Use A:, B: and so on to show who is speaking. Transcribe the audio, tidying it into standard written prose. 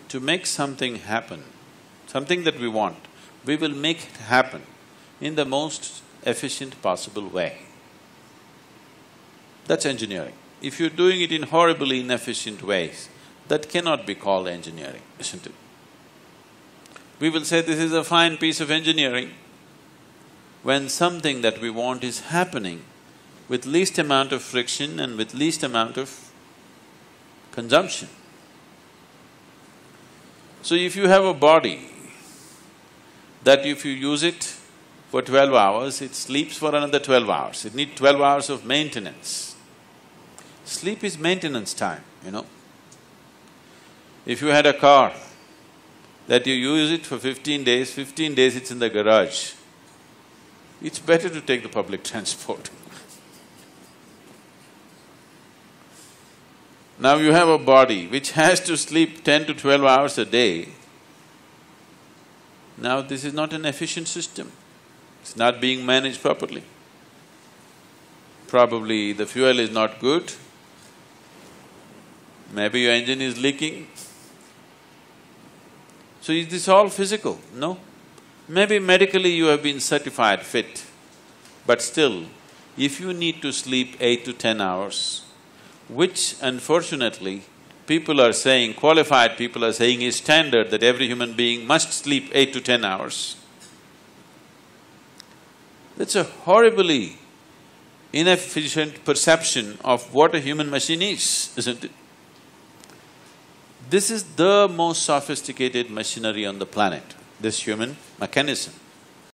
A: to make something happen, something that we want, we will make it happen in the most efficient possible way. That's engineering. If you're doing it in horribly inefficient ways, that cannot be called engineering, isn't it? We will say this is a fine piece of engineering when something that we want is happening with least amount of friction and with least amount of consumption. So if you have a body that if you use it for 12 hours, it sleeps for another 12 hours, it needs 12 hours of maintenance. Sleep is maintenance time, you know. If you had a car that you use it for 15 days it's in the garage, it's better to take the public transport. Now you have a body which has to sleep 10 to 12 hours a day. Now this is not an efficient system, it's not being managed properly. Probably the fuel is not good, maybe your engine is leaking. So is this all physical? No. Maybe medically you have been certified fit, but still, if you need to sleep 8 to 10 hours, which unfortunately people are saying, qualified people are saying is standard that every human being must sleep 8 to 10 hours. That's a horribly inefficient perception of what a human machine is, isn't it? This is the most sophisticated machinery on the planet, this human mechanism.